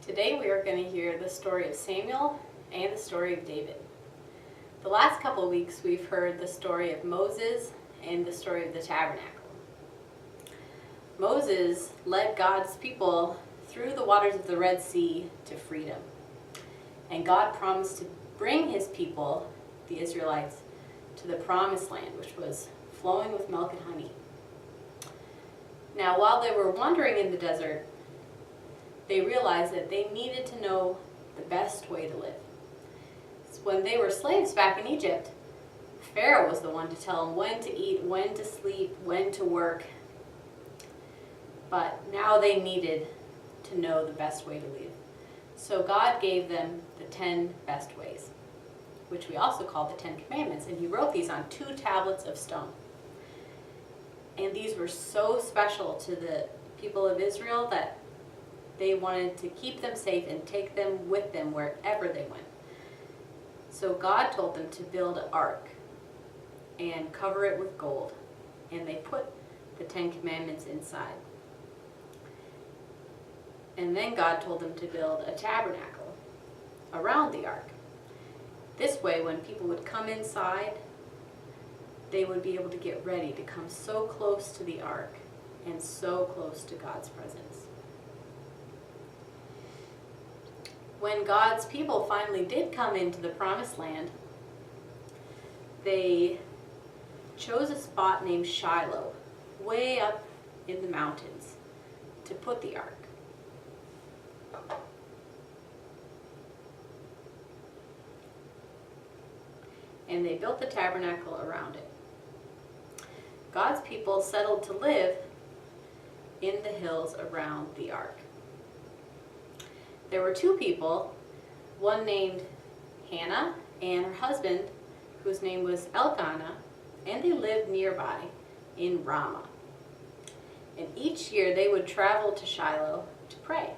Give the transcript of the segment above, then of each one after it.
Today we are going to hear the story of Samuel and the story of David. The last couple of weeks we've heard the story of Moses and the story of the tabernacle. Moses led God's people through the waters of the Red Sea to freedom. And God promised to bring his people, the Israelites, to the promised land, which was flowing with milk and honey. Now, while they were wandering in the desert, they realized that they needed to know the best way to live. When they were slaves back in Egypt, Pharaoh was the one to tell them when to eat, when to sleep, when to work. But now they needed to know the best way to live. So God gave them the 10 best ways, which we also call the 10 Commandments. And he wrote these on 2 tablets of stone. And these were so special to the people of Israel that they wanted to keep them safe and take them with them wherever they went. So God told them to build an ark and cover it with gold. And they put the 10 Commandments inside. And then God told them to build a tabernacle around the ark. This way, when people would come inside, they would be able to get ready to come so close to the ark and so close to God's presence. When God's people finally did come into the promised land, they chose a spot named Shiloh, way up in the mountains, to put the ark. And they built the tabernacle around it. God's people settled to live in the hills around the ark. There were 2 people, one named Hannah and her husband, whose name was Elkanah, and they lived nearby in Ramah. And each year they would travel to Shiloh to pray.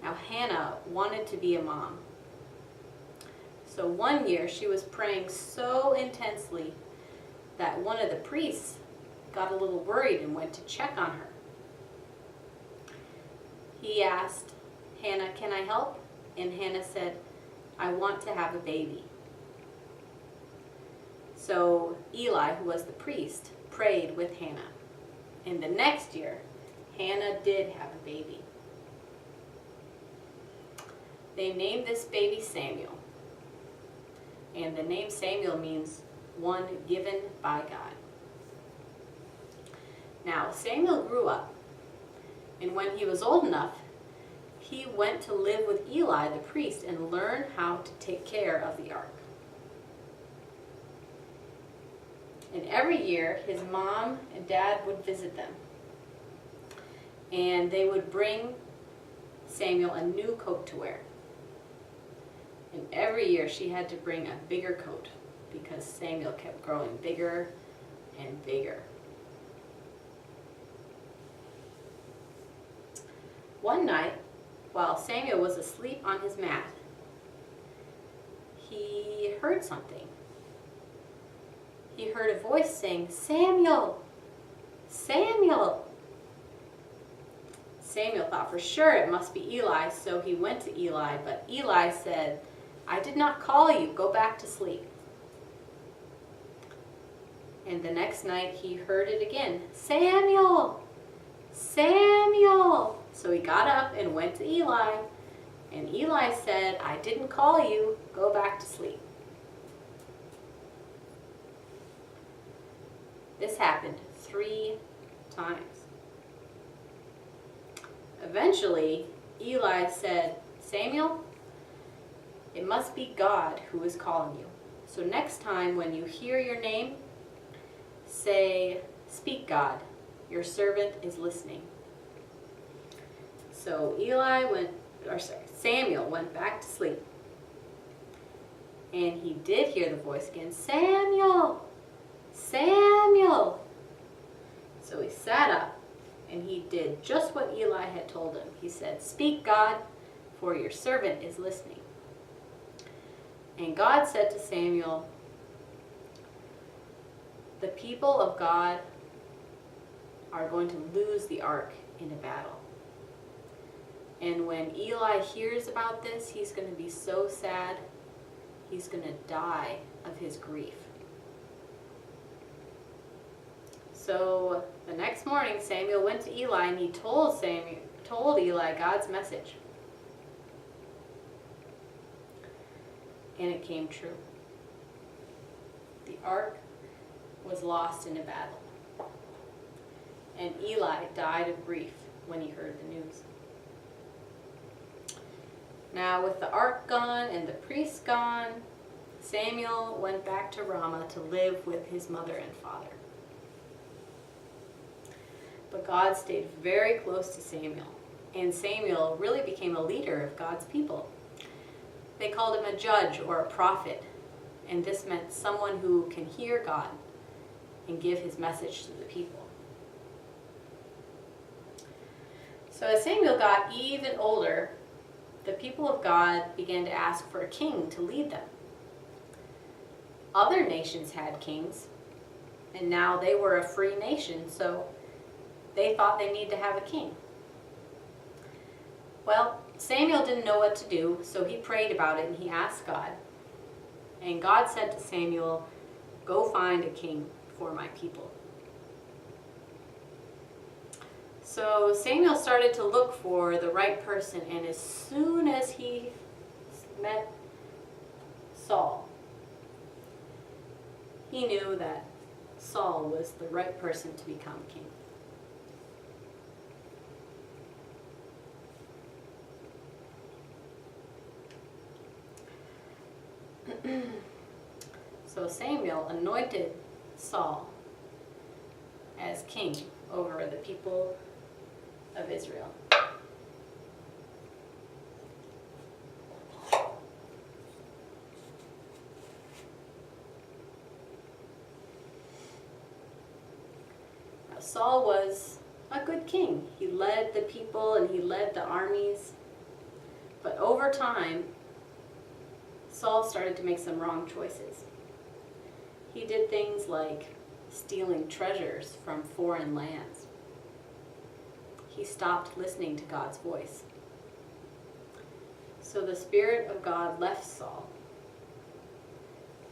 Now Hannah wanted to be a mom. So one year she was praying so intensely that one of the priests got a little worried and went to check on her. He asked Hannah, "Can I help?" And Hannah said, "I want to have a baby." So Eli, who was the priest, prayed with Hannah. And the next year, Hannah did have a baby. They named this baby Samuel. And the name Samuel means one given by God. Now, Samuel grew up, and when he was old enough, he went to live with Eli the priest and learn how to take care of the ark. And every year, his mom and dad would visit them. And they would bring Samuel a new coat to wear. And every year she had to bring a bigger coat because Samuel kept growing bigger and bigger. One night, while Samuel was asleep on his mat, he heard something. He heard a voice saying, "Samuel! Samuel!" Samuel thought for sure it must be Eli, so he went to Eli, but Eli said, "I did not call you, go back to sleep." And the next night he heard it again, "Samuel! Samuel!" So he got up and went to Eli, and Eli said, "I didn't call you, go back to sleep." This happened 3 times. Eventually, Eli said, "Samuel, it must be God who is calling you. So next time when you hear your name, say, 'Speak, God, your servant is listening.'" So Samuel went back to sleep. And he did hear the voice again, "Samuel! Samuel!" So he sat up and he did just what Eli had told him. He said, "Speak, God, for your servant is listening." And God said to Samuel, "The people of God are going to lose the ark in a battle. And when Eli hears about this, he's going to be so sad, he's going to die of his grief. So the next morning, Samuel went to Eli and he told Eli God's message. And it came true. The ark was lost in a battle. And Eli died of grief when he heard the news. Now, with the ark gone and the priests gone, Samuel went back to Ramah to live with his mother and father. But God stayed very close to Samuel, and Samuel really became a leader of God's people. They called him a judge or a prophet, and this meant someone who can hear God and give his message to the people. So as Samuel got even older, the people of God began to ask for a king to lead them. Other nations had kings, and now they were a free nation, so they thought they needed to have a king. Well, Samuel didn't know what to do, so he prayed about it and he asked God. And God said to Samuel, "Go find a king for my people." So Samuel started to look for the right person, and as soon as he met Saul, he knew that Saul was the right person to become king. So Samuel anointed Saul as king over the people of Israel. Now, Saul was a good king. He led the people and he led the armies. But over time, Saul started to make some wrong choices. He did things like stealing treasures from foreign lands. He stopped listening to God's voice. So the Spirit of God left Saul.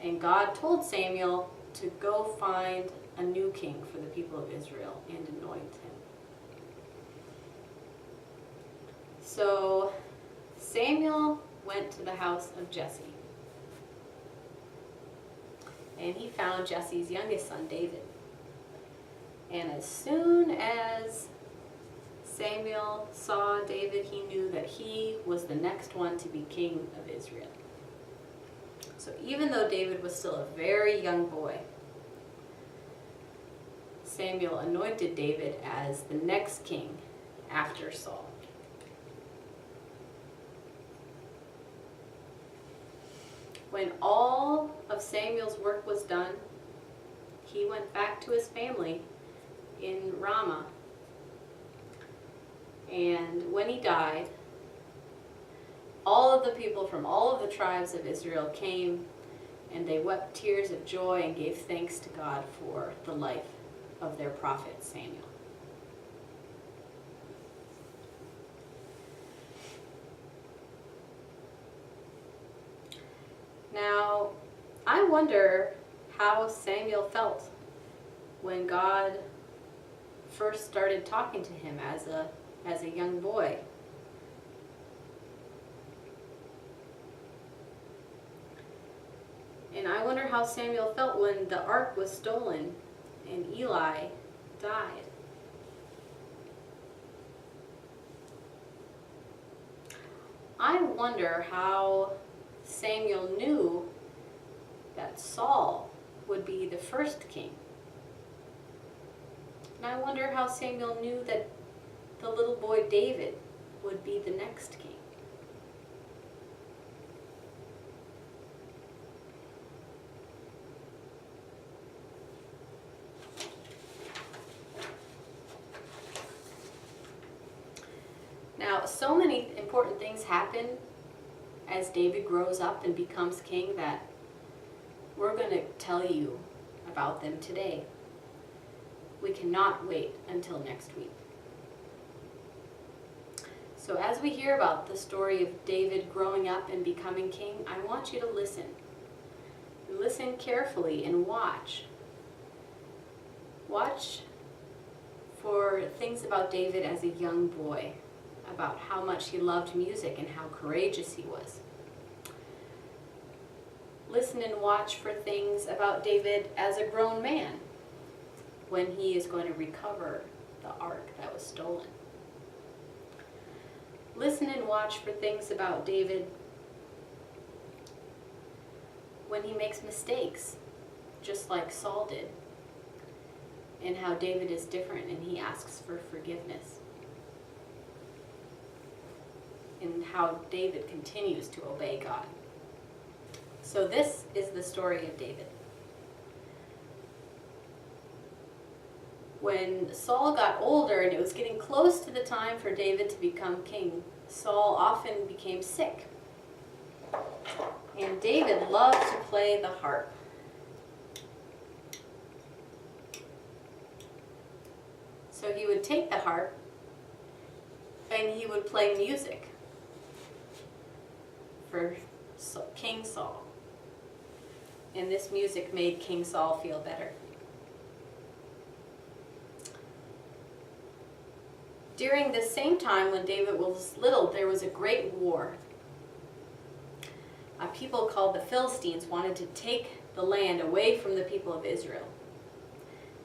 And God told Samuel to go find a new king for the people of Israel and anoint him. So Samuel went to the house of Jesse. And he found Jesse's youngest son, David. And as soon as Samuel saw David, he knew that he was the next one to be king of Israel. So even though David was still a very young boy, Samuel anointed David as the next king after Saul. When all of Samuel's work was done, he went back to his family in Ramah. And when he died, all of the people from all of the tribes of Israel came and they wept tears of joy and gave thanks to God for the life of their prophet Samuel. Now, I wonder how Samuel felt when God first started talking to him as a young boy. And I wonder how Samuel felt when the ark was stolen and Eli died. I wonder how Samuel knew that Saul would be the first king. And I wonder how Samuel knew that the little boy David would be the next king. Now, so many important things happen as David grows up and becomes king that we're going to tell you about them today. We cannot wait until next week. So as we hear about the story of David growing up and becoming king, I want you to listen. Listen carefully and watch. Watch for things about David as a young boy, about how much he loved music and how courageous he was. Listen and watch for things about David as a grown man, when he is going to recover the ark that was stolen. Listen and watch for things about David when he makes mistakes, just like Saul did, and how David is different and he asks for forgiveness, and how David continues to obey God. So this is the story of David. When Saul got older and it was getting close to the time for David to become king, Saul often became sick. And David loved to play the harp. So he would take the harp and he would play music for King Saul. And this music made King Saul feel better. During the same time when David was little, there was a great war. A people called the Philistines wanted to take the land away from the people of Israel.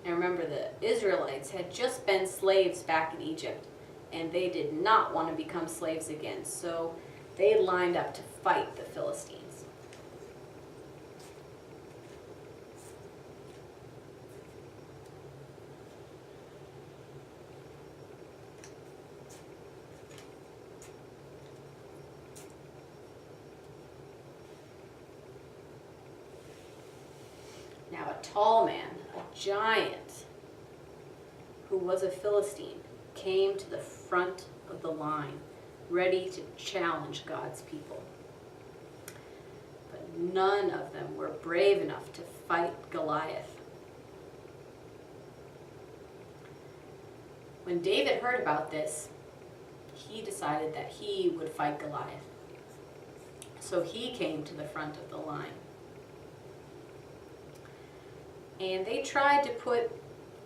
Now remember, the Israelites had just been slaves back in Egypt, and they did not want to become slaves again, so they lined up to fight the Philistines. Now a tall man, a giant, who was a Philistine, came to the front of the line, ready to challenge God's people. But none of them were brave enough to fight Goliath. When David heard about this, he decided that he would fight Goliath. So he came to the front of the line. And they tried to put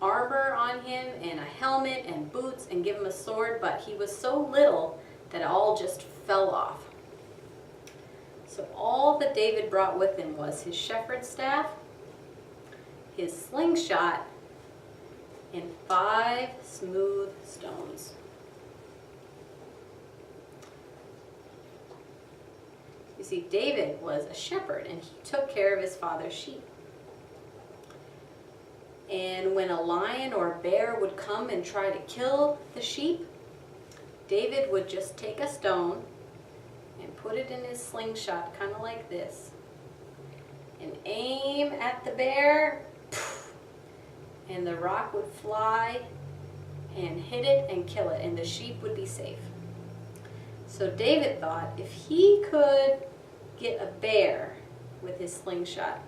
armor on him and a helmet and boots and give him a sword, but he was so little that it all just fell off. So all that David brought with him was his shepherd's staff, his slingshot, and 5 smooth stones. You see, David was a shepherd and he took care of his father's sheep. And when a lion or a bear would come and try to kill the sheep, David would just take a stone and put it in his slingshot, kind of like this, and aim at the bear, and the rock would fly and hit it and kill it, and the sheep would be safe. So David thought if he could get a bear with his slingshot,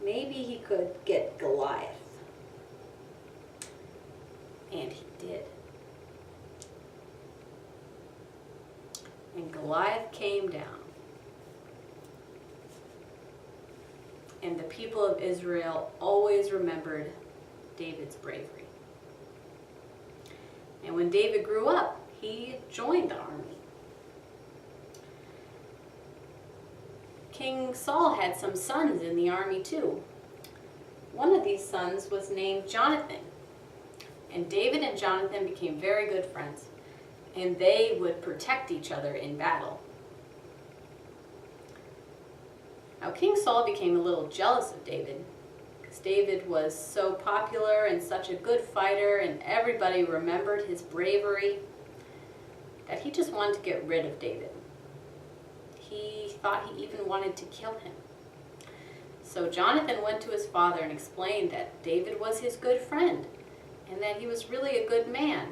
maybe he could get Goliath. And he did. And Goliath came down. And the people of Israel always remembered David's bravery. And when David grew up, he joined the army. King Saul had some sons in the army too. One of these sons was named Jonathan. And David and Jonathan became very good friends, and they would protect each other in battle. Now King Saul became a little jealous of David, because David was so popular and such a good fighter, and everybody remembered his bravery, that he just wanted to get rid of David. He thought he even wanted to kill him. So Jonathan went to his father and explained that David was his good friend and that he was really a good man.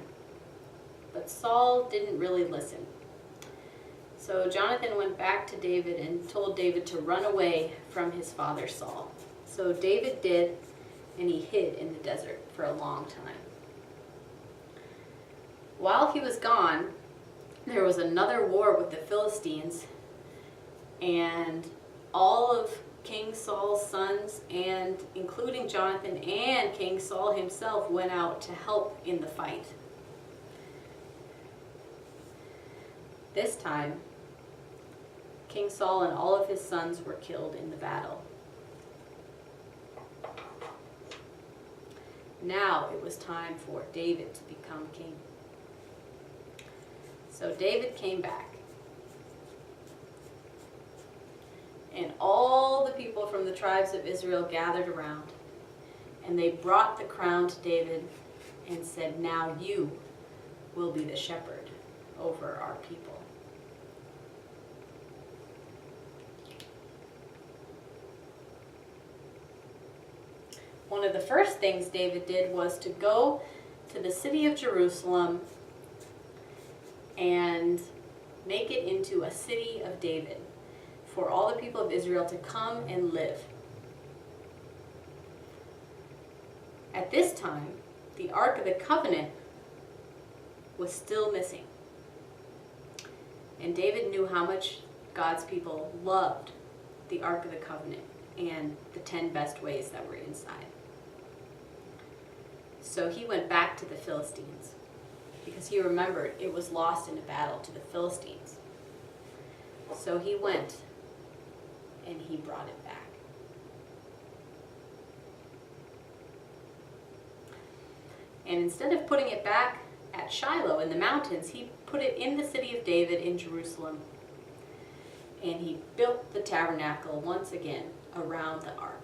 But Saul didn't really listen. So Jonathan went back to David and told David to run away from his father Saul. So David did, and he hid in the desert for a long time. While he was gone, there was another war with the Philistines, and all of King Saul's sons, and including Jonathan and King Saul himself, went out to help in the fight. This time, King Saul and all of his sons were killed in the battle. Now it was time for David to become king. So David came back. And all the people from the tribes of Israel gathered around. And they brought the crown to David and said, "Now you will be the shepherd over our people." One of the first things David did was to go to the city of Jerusalem and make it into a city of David for all the people of Israel to come and live. At this time, the Ark of the Covenant was still missing. And David knew how much God's people loved the Ark of the Covenant and the 10 best ways that were inside. So he went back to the Philistines because he remembered it was lost in a battle to the Philistines. So he went and he brought it back. And instead of putting it back at Shiloh in the mountains, he put it in the city of David in Jerusalem. And he built the tabernacle once again around the ark.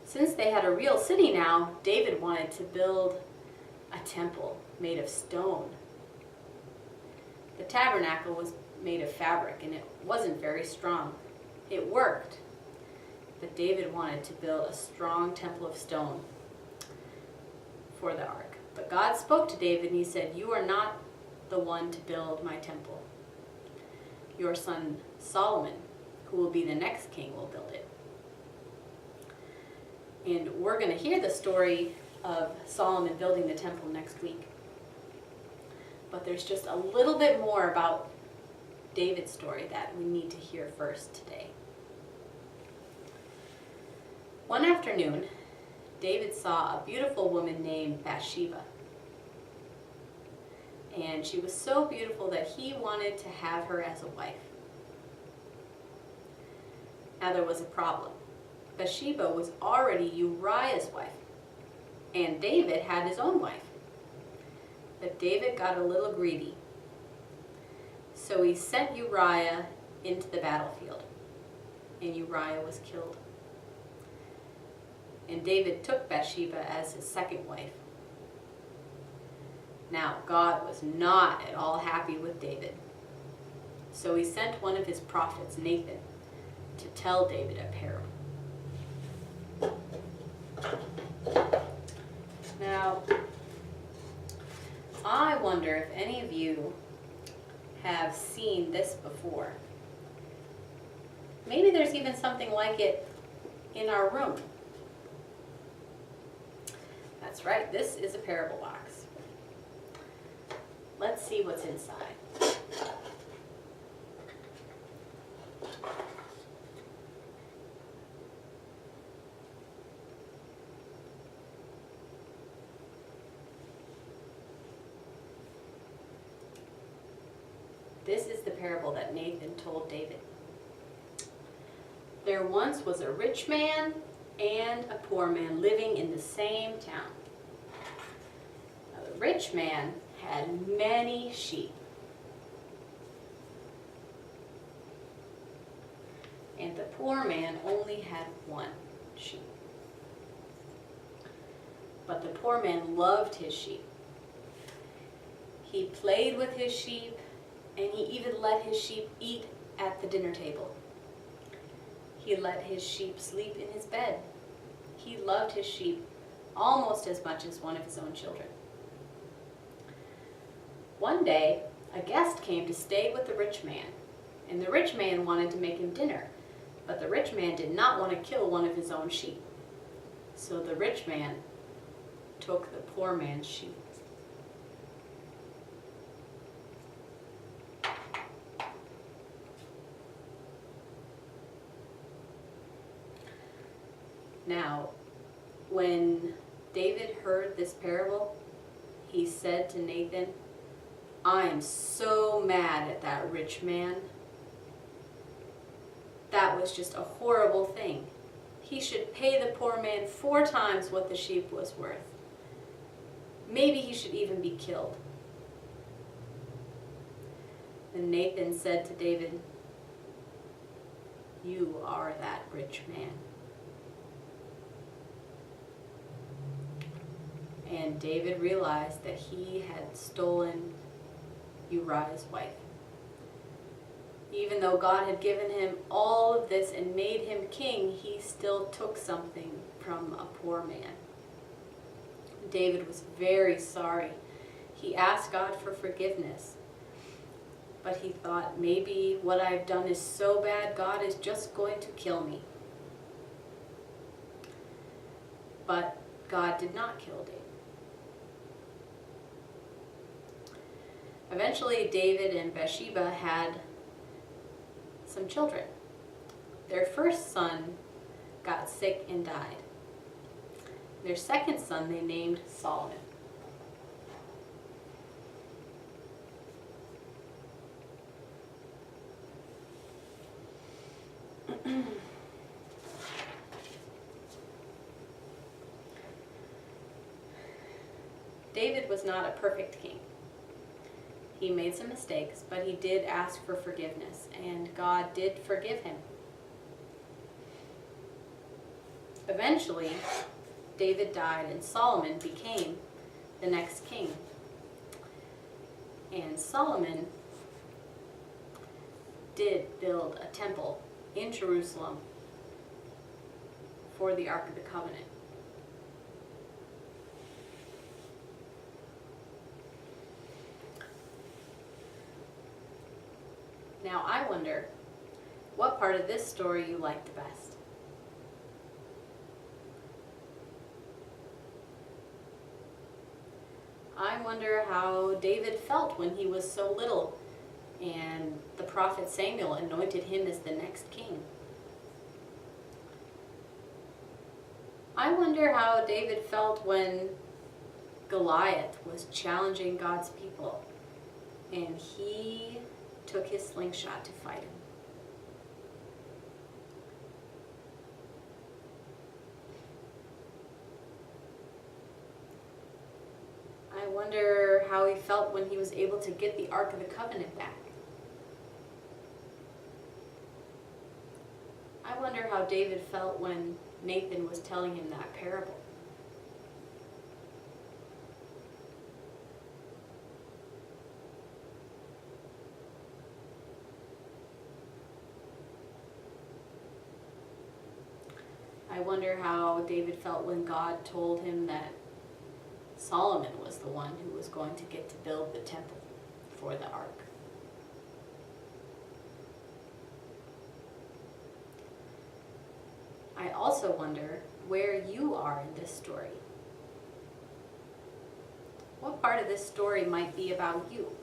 Since they had a real city now, David wanted to build a temple made of stone. The tabernacle was made of fabric and it wasn't very strong. It worked, but David wanted to build a strong temple of stone for the ark. But God spoke to David and he said, "You are not the one to build my temple. Your son Solomon, who will be the next king, will build it." And we're going to hear the story of Solomon building the temple next week. But there's just a little bit more about David's story that we need to hear first today. One afternoon, David saw a beautiful woman named Bathsheba. And she was so beautiful that he wanted to have her as a wife. Now there was a problem. Bathsheba was already Uriah's wife, and David had his own wife. But David got a little greedy. So he sent Uriah into the battlefield, and Uriah was killed. And David took Bathsheba as his second wife. Now, God was not at all happy with David. So he sent one of his prophets, Nathan, to tell David a parable. Now, I wonder if any of you have seen this before. Maybe there's even something like it in our room. That's right, this is a parable box. Let's see what's inside. This is the parable that Nathan told David. There once was a rich man and a poor man living in the same town. Now, the rich man had many sheep. And the poor man only had one sheep. But the poor man loved his sheep. He played with his sheep, and he even let his sheep eat at the dinner table. He let his sheep sleep in his bed. He loved his sheep almost as much as one of his own children. One day, a guest came to stay with the rich man, and the rich man wanted to make him dinner, but the rich man did not want to kill one of his own sheep. So the rich man took the poor man's sheep. Now, when David heard this parable, he said to Nathan, "I am so mad at that rich man. That was just a horrible thing. He should pay the poor man 4 times what the sheep was worth. Maybe he should even be killed." And Nathan said to David, "You are that rich man." And David realized that he had stolen Uriah's wife. Even though God had given him all of this and made him king, he still took something from a poor man. David was very sorry. He asked God for forgiveness. But he thought, maybe what I've done is so bad, God is just going to kill me. But God did not kill David. Eventually, David and Bathsheba had some children. Their first son got sick and died. Their second son they named Solomon. David was not a perfect king. He made some mistakes, but he did ask for forgiveness, and God did forgive him. Eventually, David died, and Solomon became the next king. And Solomon did build a temple in Jerusalem for the Ark of the Covenant. Now I wonder what part of this story you liked the best. I wonder how David felt when he was so little and the prophet Samuel anointed him as the next king. I wonder how David felt when Goliath was challenging God's people and he took his slingshot to fight him. I wonder how he felt when he was able to get the Ark of the Covenant back. I wonder how David felt when Nathan was telling him that parable. I wonder how David felt when God told him that Solomon was the one who was going to get to build the temple for the ark. I also wonder where you are in this story. What part of this story might be about you?